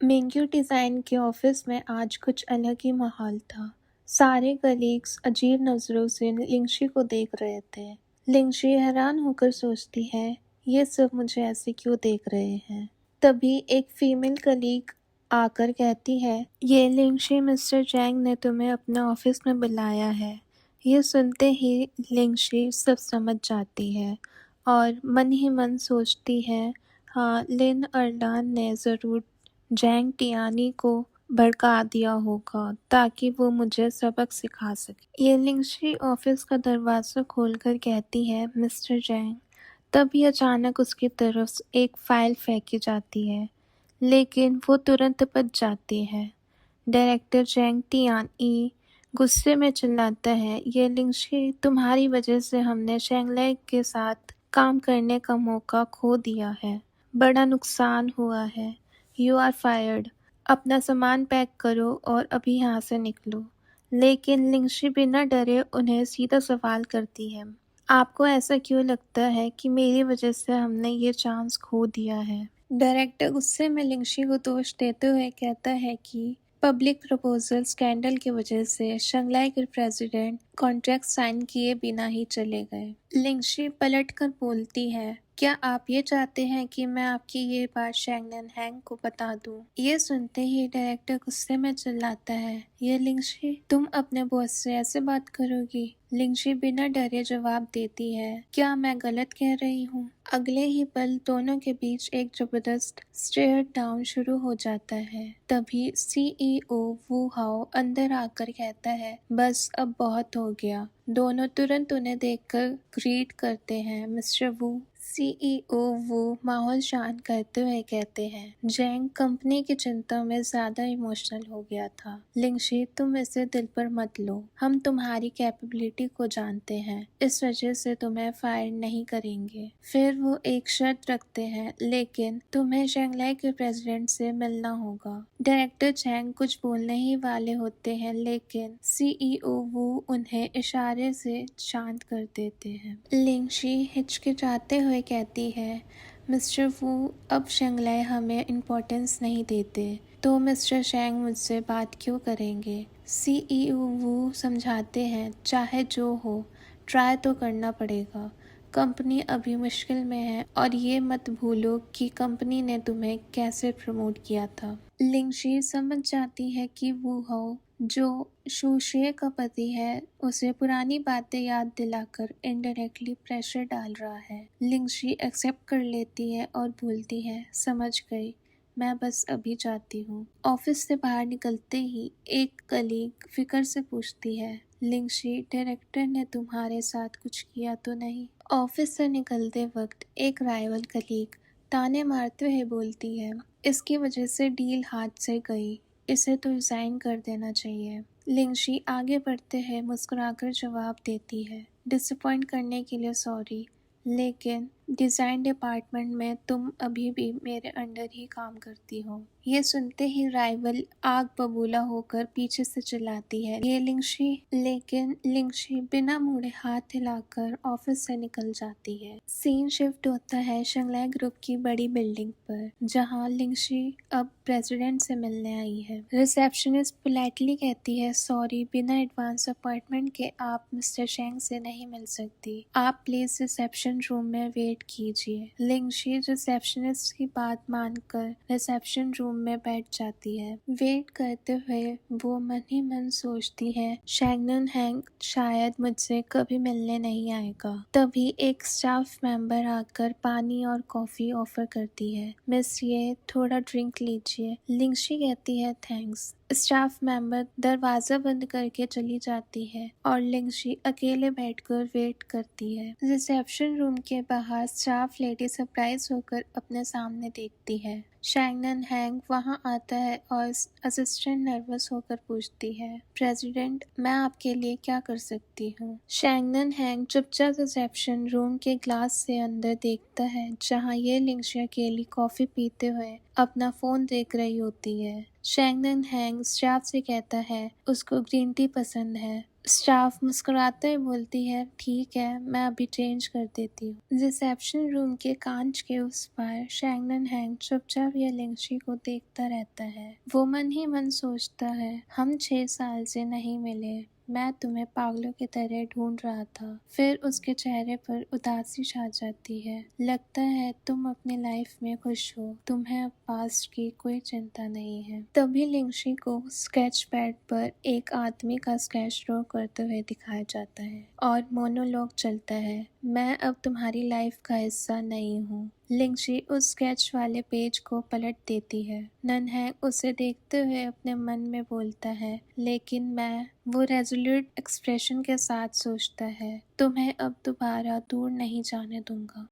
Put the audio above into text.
मेंग्यू design के office में आज कुछ अलग ही माहौल था। सारे कलीग्स अजीब नज़रों से लिंगशी को देख रहे थे। लिंगशी हैरान होकर सोचती है, ये सब मुझे ऐसे क्यों देख रहे हैं। तभी एक फीमेल कलीग आकर कहती है, ये लिंगशी, मिस्टर जैंग ने तुम्हें अपने ऑफिस में बुलाया है। ये सुनते ही लिंगशी सब समझ जाती है और मन ही मन सोचती है, हाँ, लिन अर्लान ने ज़रूर जैंग टियानी को भड़का दिया होगा ताकि वो मुझे सबक सिखा सके। ये लिंगशी ऑफिस का दरवाज़ा खोलकर कहती है, मिस्टर जैंग। तभी अचानक उसकी तरफ एक फाइल फेंकी जाती है, लेकिन वो तुरंत बच जाती है। डायरेक्टर जैंग टियानी गुस्से में चिल्लाता है, ये लिंगशी, तुम्हारी वजह से हमने शैंगलाई के साथ काम करने का मौका खो दिया है। बड़ा नुकसान हुआ है। You are fired. अपना सामान पैक करो और अभी यहाँ से निकलो। लेकिन लिंगशी बिना डरे उन्हें सीधा सवाल करती है, आपको ऐसा क्यों लगता है कि मेरी वजह से हमने ये चांस खो दिया है। डायरेक्टर गुस्से में लिंगशी को दोष देते हुए कहता है कि पब्लिक प्रपोजल स्कैंडल की वजह से शंघाई के प्रेसिडेंट कॉन्ट्रैक्ट साइन किए बिना ही चले गए। लिंगशी पलटकर बोलती है, क्या आप ये चाहते हैं कि मैं आपकी ये बात शैंगनन हैंग को बता दूं? ये सुनते ही डायरेक्टर गुस्से में चिल्लाता है, ये लिंगशी, तुम अपने बॉस से ऐसे बात करोगी? लिंगशी बिना डरे जवाब देती है, क्या मैं गलत कह रही हूँ? अगले ही पल दोनों के बीच एक जबरदस्त स्टेयर डाउन शुरू हो जाता है। तभी सीईओ वू हाओ अंदर आकर कहता है, बस अब बहुत हो गया। दोनों तुरंत उन्हें देखकर ग्रीट करते हैं, मिस्टर वू। सीईओ वो माहौल शांत करते हुए कहते हैं, जैंग कंपनी की चिंता में ज्यादा इमोशनल हो गया था। लिंगशी, तुम इसे दिल पर मत लो। हम तुम्हारी कैपेबिलिटी को जानते हैं, इस वजह से तुम्हें फायर नहीं करेंगे। फिर वो एक शर्त रखते हैं, लेकिन तुम्हें शंघाई के प्रेसिडेंट से मिलना होगा। डायरेक्टर चैंग कुछ बोलने ही वाले होते हैं, लेकिन सीईओ वो उन्हें इशारे से शांत कर देते हैं। लिंगशी हिचकिचाते हुए कहती है, मिस्टर वू, अब शंघाई हमें इम्पोर्टेंस नहीं देते, तो मिस्टर चैंग मुझसे बात क्यों करेंगे? सीईओ वू समझाते हैं, चाहे जो हो, ट्राई तो करना पड़ेगा। कंपनी अभी मुश्किल में है और ये मत भूलो कि कंपनी ने तुम्हें कैसे प्रमोट किया था। लिंगशी समझ जाती है कि वू हाओ, जो शूशे का पति है, उसे पुरानी बातें याद दिलाकर इनडायरेक्टली प्रेशर डाल रहा है। लिंगशी एक्सेप्ट कर लेती है और बोलती है, समझ गई, मैं बस अभी जाती हूँ। ऑफिस से बाहर निकलते ही एक कलीग फिक्र से पूछती है, लिंगशी, डायरेक्टर ने तुम्हारे साथ कुछ किया तो नहीं? ऑफिस से निकलते वक्त एक राइवल कलीग ताने मारते हुए बोलती है, इसकी वजह से डील हाथ से गई, इसे तो रिजाइन कर देना चाहिए। लिंगशी आगे बढ़ते हैं मुस्कुराकर जवाब देती है, डिसअपॉइंट करने के लिए सॉरी, लेकिन डिज़ाइन डिपार्टमेंट में तुम अभी भी मेरे अंडर ही काम करती हो। ये सुनते ही राइवल आग बबूला होकर पीछे से चिल्लाती है, ये लिंगशी, लेकिन लिंगशी बिना मुड़े हाथ हिलाकर ऑफिस से निकल जाती है। सीन शिफ्ट होता है शंघाई ग्रुप की बड़ी बिल्डिंग पर, जहां लिंगशी अब प्रेसिडेंट से मिलने आई है। रिसेप्शनिस्ट पोलाइटली कहती है, सॉरी, बिना एडवांस अपॉइंटमेंट के आप मिस्टर शेंग से नहीं मिल सकती। आप प्लीज रिसेप्शन रूम में वेट कीजिए। लिंगशी रिसेप्शनिस्ट की बात मानकर रिसेप्शन रूम में बैठ जाती है। वेट करते हुए वो मन ही मन सोचती है, शैंगनन हैंग शायद मुझसे कभी मिलने नहीं आएगा। तभी एक स्टाफ मेंबर आकर पानी और कॉफी ऑफर करती है। मिस, ये थोड़ा ड्रिंक लीजिए। लिंगशी कहती है, थैंक्स। स्टाफ मेंबर दरवाजा बंद करके चली जाती है और लिंगशी अकेले बैठकर वेट करती है। रिसेप्शन रूम के बाहर स्टाफ लेडी सरप्राइज होकर अपने सामने देखती है। शैंगनन हैंग वहां आता है और असिस्टेंट नर्वस होकर पूछती है, प्रेसिडेंट, मैं आपके लिए क्या कर सकती हूँ? शैंगनन हैंग चुपचाप रिसेप्शन रूम के ग्लास से अंदर देखता है, जहाँ ये लिंगशी अकेली कॉफी पीते हुए अपना फोन देख रही होती है। शैंगनन हैंग स्टाफ से कहता है, उसको ग्रीन टी पसंद है स्टाफ मुस्कुराते हुए बोलती है, ठीक है, मैं अभी चेंज कर देती हूँ। रिसेप्शन रूम के कांच के उस पार शैंगनन हैंग चुपचाप या लिंगशी को देखता रहता है। वो मन ही मन सोचता है, हम 6 साल से नहीं मिले, मैं तुम्हें पागलों की तरह ढूंढ रहा था। फिर उसके चेहरे पर उदासी छा जाती है। लगता है तुम अपनी लाइफ में खुश हो, तुम्हें अब पास्ट की कोई चिंता नहीं है। तभी लिंगशी को स्केच पैड पर एक आदमी का स्केच ड्रॉ करते हुए दिखाया जाता है और मोनोलॉग चलता है, मैं अब तुम्हारी लाइफ का हिस्सा नहीं हूँ। लिंगशी उस स्केच वाले पेज को पलट देती है। ननहैंग उसे देखते हुए अपने मन में बोलता है, लेकिन मैं, वो रेजोल्यूट एक्सप्रेशन के साथ सोचता है, तुम्हें अब दोबारा दूर नहीं जाने दूंगा।